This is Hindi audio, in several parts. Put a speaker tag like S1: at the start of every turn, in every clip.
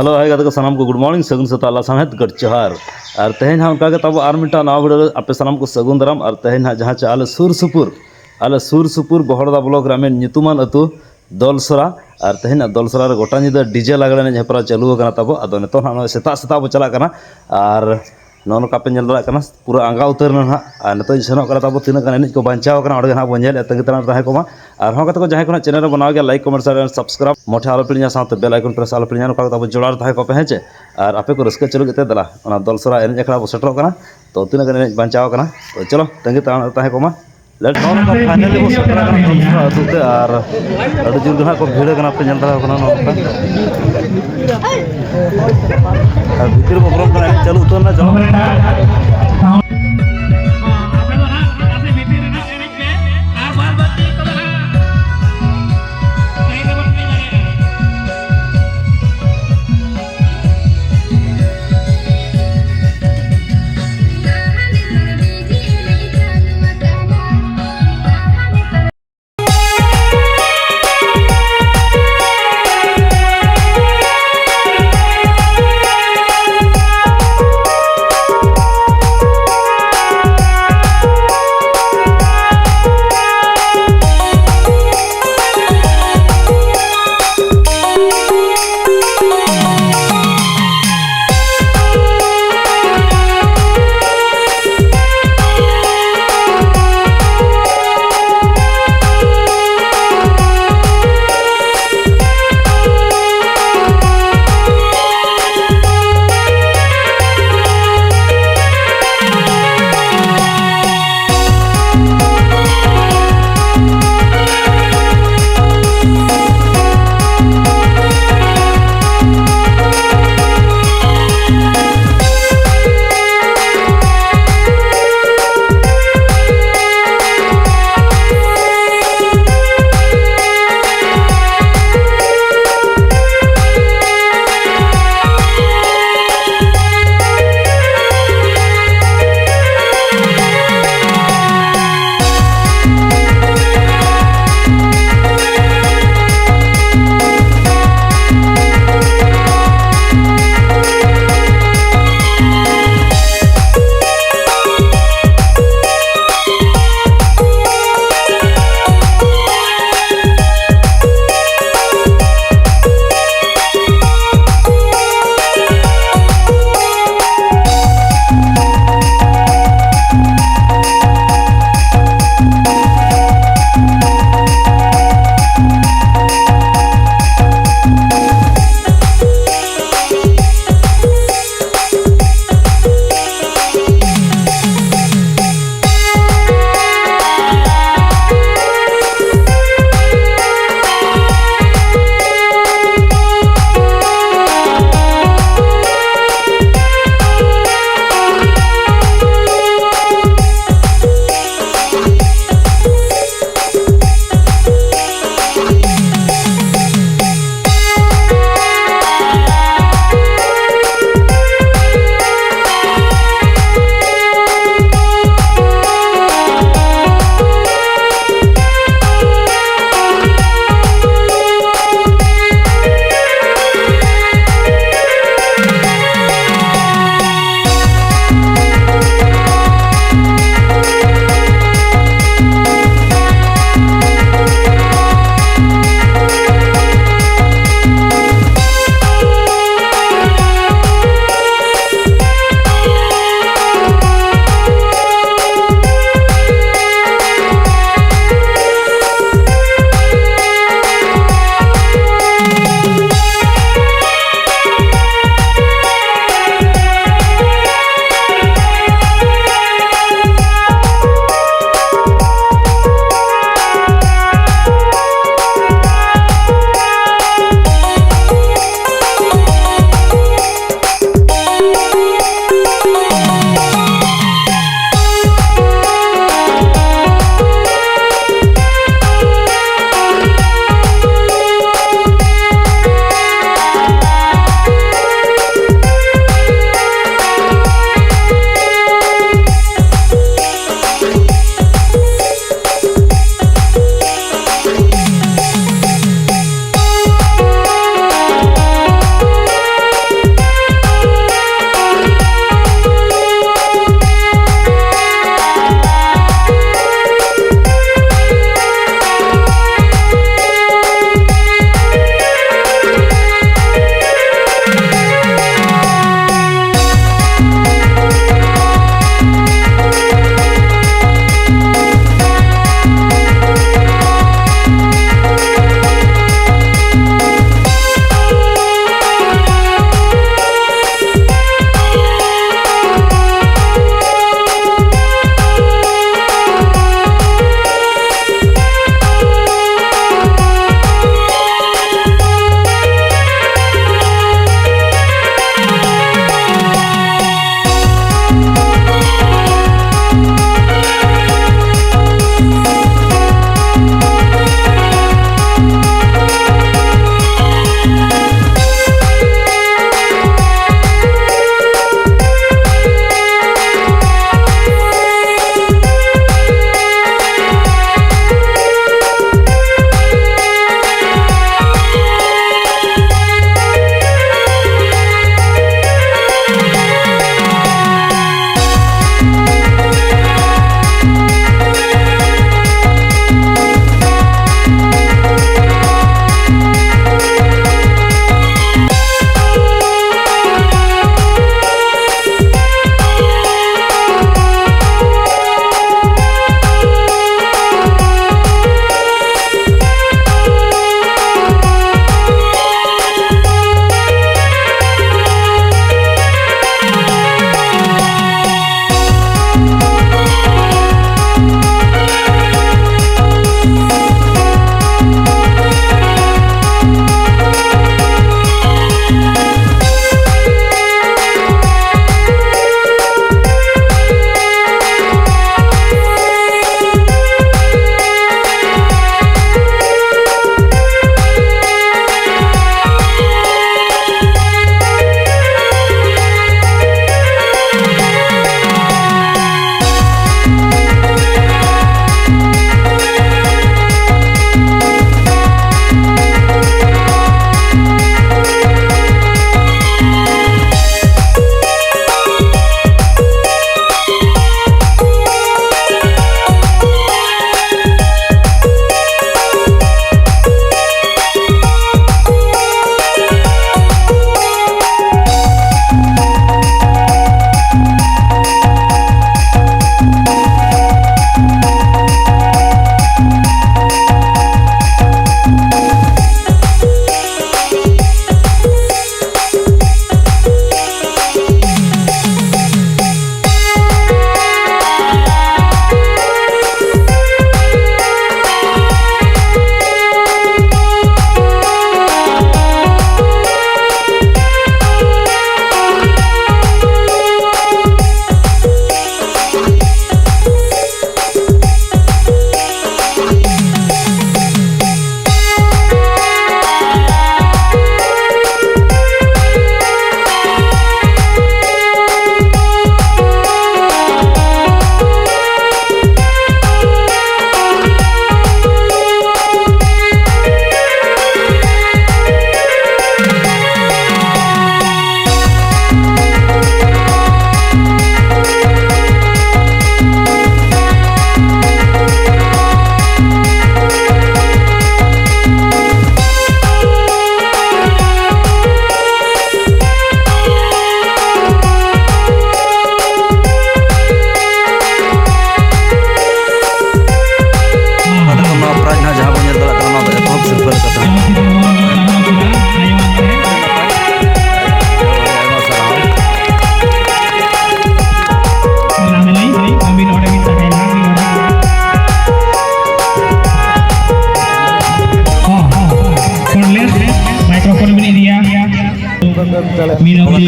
S1: हेलो हाय गाते को सानाम को गुड मॉर्निंग सगुन सताला साहेत गट जोहार और तेहन हाँ उनका तब आर मिटा नवा वीडियो आपे सानाम को सगुन दाराम और तेहन हाँ जहाँ आले सुर सुपुर बहरदा ब्लॉक रामे नितुमान अतु दलसरा और तेहन दलसरा रे गोटा निदा डीजे लागले ने हेपरा चालू कना तब अदो नेतो ना सेता सेता बो चला कना और नौन कापे नेल दाड़ा कना पूरा आंगा उतर ना और नेतो सेनो करा तब तीना कना एनिज को बांचाव कना ओडे ना बोंजेल तंगे तना ताहे कोमा और हाँ को जहाँ को चैनल बनाओ गया लाइक कमेंट शेयर सब्सक्राइब मोठे आलो पिड़िया साथ बेल आइकन प्रेस आलो पिड़िया नोका तब जोड़ार ताहे को पे हेचे और आपे को रस्के चलो गते दला ओना दलसरा एनिज अखड़ा बो सेटरो कना तो तीना कना एनिज बांचाव कना तो चलो तंगे तना ताहे कोमा लेट नौन का फाइनली बो सेटरा कना दलसरा अतुते और अडु जुर गना को भीड़ कना पे नेल दाड़ा कना नोका और भीतर को ब्लॉक कना चालू उतर ना चलो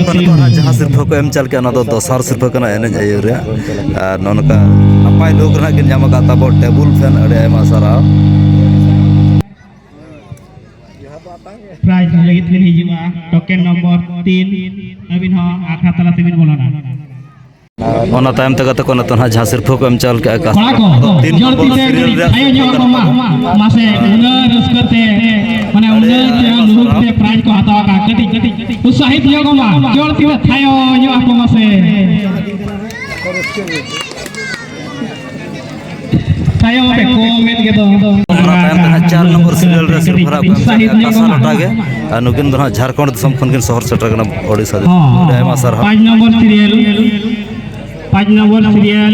S1: जहाँ सिर्फ को एम चल के दसार सिर्फ एने आयुर नौका नपाय लोग तब टेबुल फैन अमा सारा
S2: प्राइज लगित बिन हिजुआ टोकन नंबर 3 अबिन हो आखरा तला तेबिन बोलना
S1: ओना टाइम तक तो कोन तो जहाँ सिर्फ को एम चल के
S2: कोड़ा को जोरती से आयो जो को मासे उना रसकते माने उना लुक से प्राइज को हतावा का कटी उत्साहित यो को मा जोरती से थायो यो आपको मासे थायो पे कमेंट के तो
S1: टाइम तक 4 नंबर सीरियल रे सिर्फ खराब लटागे नुकिन दो झारखंड दिसम खन किन शहर सेटर कना ओडिसा आयमा सर
S2: 5 नंबर सीरियल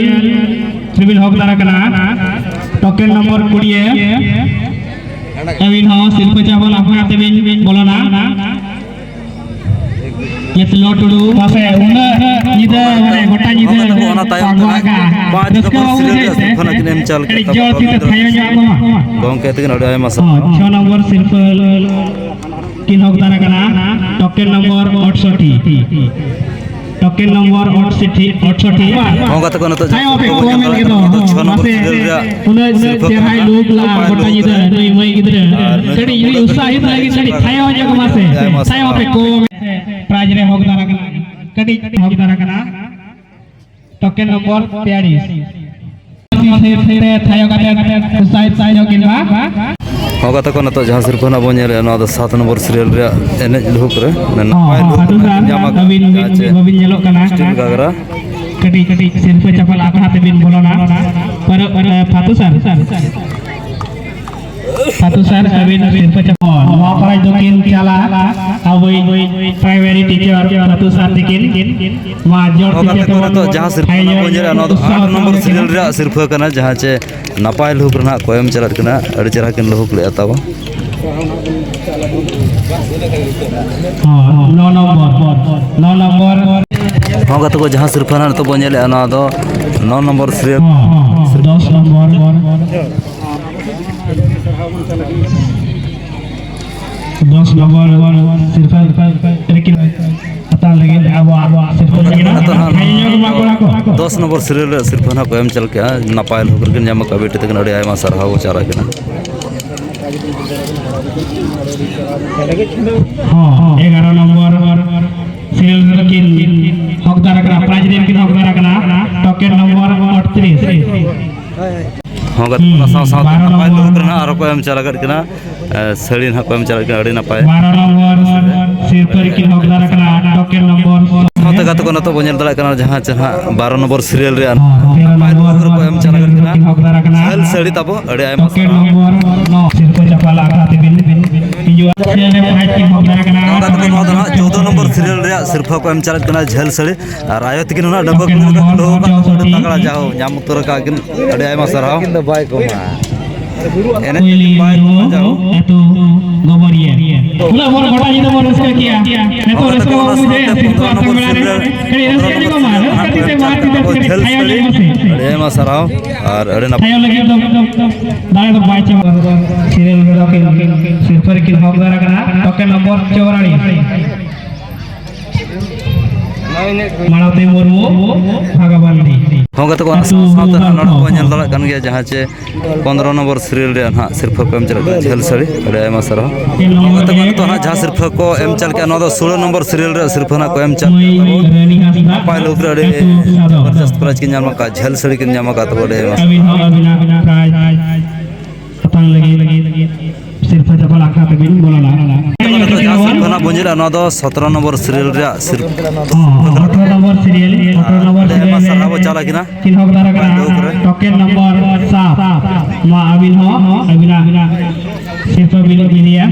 S2: त्रिबिल हक दारा कना टोकन नंबर 20 अबिन हो शिल्प चावल आपना तेबिन बोलना ये लोटुडू मासे उना निदा माने गोटा निदा
S1: ओना टाइम 5 नंबर सीरियल रे सिर्फ खना किन एम चल के
S2: जोती तो थायो जो को
S1: गोंके तकिन आयमा सर
S2: 6 नंबर शिल्प किन हक दारा कना टोकन नंबर 68 टोकन नंबर 68
S1: होगा तो कोन तो
S2: आयो पे कमेंट के तो
S1: 6 नंबर सीरियल रे
S2: उना चेहाई लोग ला गोटा निदा नई मई गिदरे कड़ी यही उत्साहित लागी कड़ी थायो जो को मासे थायो पे कमेंट प्राइज रे हक दारा कना कड़ी हक दारा कना टोकन नंबर 43 मासे थायो काटे उत्साहित साइयो किनवा
S1: होगा तो कोन तो जहाँ सिर्फ ना बोनेले ना 7 नंबर सीरियल रे एने लुक रे नपाय लुक जामा
S2: अबिन नेलो कना
S1: गागरा
S2: कटी सिर्फ चपल आखा तेबिन बोलना पर फातु सर अबिन सिर्फ चपल वा प्राइज दोकिन चला अबई प्राइमरी टीचर फातु सर दिकिन मा जोर
S1: टीचर तो जहाँ सिर्फ ना बोनेले ना 8 नंबर सीरियल रे सिर्फ कना जहाँ चे नपाय लुक रना कोयम चलत कना अड़ी चरा किन लुक ले तावा
S2: 9 नंबर
S1: होगा तो जहाँ सिर्फ ना तो बोनेले ना 9 नंबर सीरियल
S2: 10 नंबर सिर्फ लेकिन पता लगे अब सिर्फ लेकिन
S1: 10 नंबर सीरियल सिर्फ ना कोयम चल के नपाय लुक रकिन जामा का बेटे तक अड़ी आयमा सरहा वो चारा किना
S2: 11 नंबर सीरियल लेकिन हकदार कना प्राइज रे किन हकदार कना टोकन नंबर 38
S1: होगा तो साव नपाय लुक रना आरो कोयम चला करकिना सड़ी ना कोयम चला के अड़ी नपाय
S2: 12 नंबर सिर्फ किन हकदार कना टोकन नंबर
S1: होते का तो कोन तो बोनेल दला कना जहाँ 12 नंबर सीरियल रे नपाय लुक कोयम चला करकिना हल सड़ी तब अड़ी आयमा
S2: टोकन नंबर 9 सिर्फ चपल आखा तेबिन हिजुआ सीरियल रे प्राइज किन हकदार कना
S1: 14 नंबर सीरियल रे सिर्फ कोयम चला करकिना झल सड़ी और आयो तकिन ना डबक लो तगड़ा जाओ जाम तोर का किन अड़ी आयमा सरहा बाय को एने बाय को जाओ
S2: एतो गोबरिया बोला मोर गोटा जी तो मोर रस्का किया मैं तो रस्का मुझे सिर्फ आता मेरा रे रस्का जी को मार कति से मार के खायो ले से
S1: अरे मा सराव और अरे ना
S2: खायो लगे तो दाने तो बाय चे सीरियल में सिर्फ किन हकदार कना टोकन नंबर 44 मानवते मुर्मू भागवंती
S1: होगा तो कोन साथ नड को नेल दला कन गया जहाँ चे 15 नंबर सीरियल रे ना सिर्फ को एम चल झल सड़ी अरे आयमा सर होगा तो कोन तो ना जहाँ सिर्फ को एम चल के ना 16 नंबर सीरियल रे सिर्फ ना को एम चल पाय लोग रे जबरदस्त प्राइज किन जामा का झल सड़ी किन जामा का तो बड़े
S2: प्राइज पतंग लगी सिर्फ चपल आखा तेबिन बोलना
S1: ना बोंजिला ना 17 नंबर सीरियल रे सिर्फ
S2: 18 नंबर सीरियल
S1: सरहा चला किना
S2: किन हकदार कना टोकन नंबर 7 मा अबिन सिर्फ बिलो दिया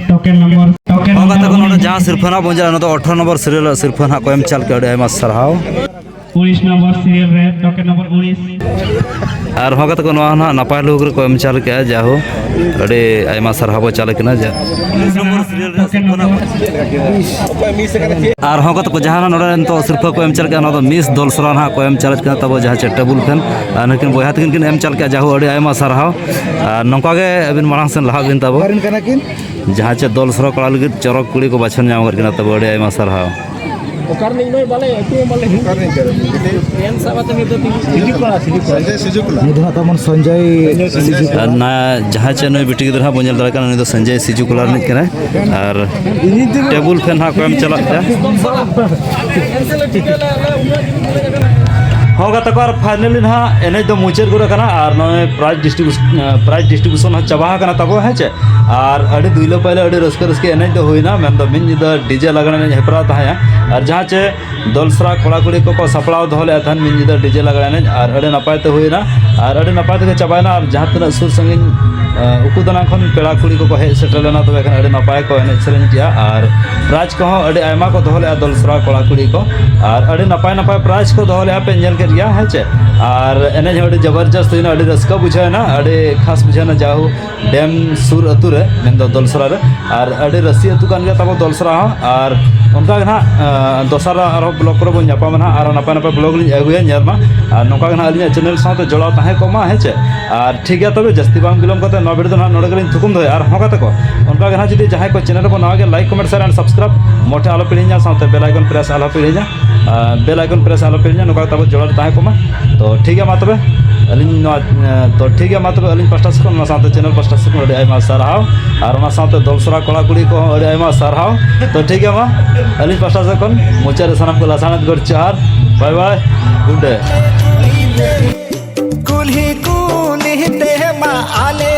S2: टोकन नंबर
S1: होगा तो कोन जहाँ सिर्फ ना बोंजिला ना 18 नंबर सीरियल सिर्फ ना कोयम चल के अड़ी आयमा सरहाव
S2: 19 नंबर सीरियल रे टोकन नंबर 19
S1: और होगा तो कोन ना नपाय लोग रे कोयम चल के जाहो अड़ी आयमा सरहाव चल किना जा और होगा तो जहाँ ना तो सिर्फ को एम चल के ना मिस दल सरा ना को एम चल के तब जहाँ चे टेबुल फैन नकिन बया तकिन किन एम चल के जाहो अड़ी आयमा सरहाव नौका गे अबिन मांग सेन लहा बिन तब जहाँ चे दल सरा कड़ा लगे चरक कुड़ी को बाछन नाम करकिना तब अड़ी Aima सरहाव
S2: Karena ini balai itu balai. Yang sama tu itu
S1: ना जहाँ चे नई बेटी गिद्रा बन दाड़ा उनी दो संजय सिजु कुलार निक कना और टेबुल फैन हाँ को एम चला हाँ गाता को फाइनली ना एने दो मुचाद गुरा कना और नय प्राइज डिस्ट्रीब्यूशन हाँ चाबा कना तब है चे और अड़ी दुइलो पहले अड़ी रस्के रस्के एने दो होइना मेन दो मिन द डीजे लगाने हेपरा ताया और जहाँ चे दलसरा कोड़ा कुड़ी को सपड़ाव दोले थान मिन द डीजे लगाने और अड़ी नपाय ते होइना और अड़ी नपाय ते चाबायना और जहाँ तना सुर संगिन उकुदना खन पेड़ा कुड़ी को हेज सेटलना तब अड़ी नपाय को एने सेरेन किया और प्राइज को अड़ी आयमा को दोले दलसरा कोड़ा कुड़ी को और अड़ी नपाय नपाय प्राइज को दोले पे नेल के रिया है चे और एने अड़ी जबरदस्त होइना अड़ी रस्का बुझायना अड़ी खास बुझायना जाहु डैम सुर अतु रे मेन दो दलसरा रे और अड़ी रसी अतु कान गया तब दलसरा और उनका ना दसरा और ब्लॉग को नापाम ना और नपाय नपाय ब्लॉग लिंग अगुया नेरमा और नौका ना अलिया चैनल साथ जोड़ाव ताहे को मा हेचे और ठीक है तबे जस्ती बाम बिलम करते नौ वीडियो ना नोडे गलिन थुकुम दो और होगा तको उनका ना जदी जहां को चैनल को नवा के like comment share and subscribe मोटे आलो पिलिया साथ बेल आइकन प्रेस आलो पिलिया बेल आइकन प्रेस आलो पिलिया नौका तब जोड़ा ताहे को मा तो ठीक है मा तबे अलिन तो ठीक है मा तबे अलिन पास्टा से को साथ चैनल पास्टा से को आयमा साराव और ना साथ दलसरा कोड़ा कुड़ी को आयमा साराव तो ठीक है मा अलिन पास्टा से कोन मुचारे सनम को लासानत गड़ चार बाय बाय गुड डे
S3: कुल्ही कुल्ही ते मा आले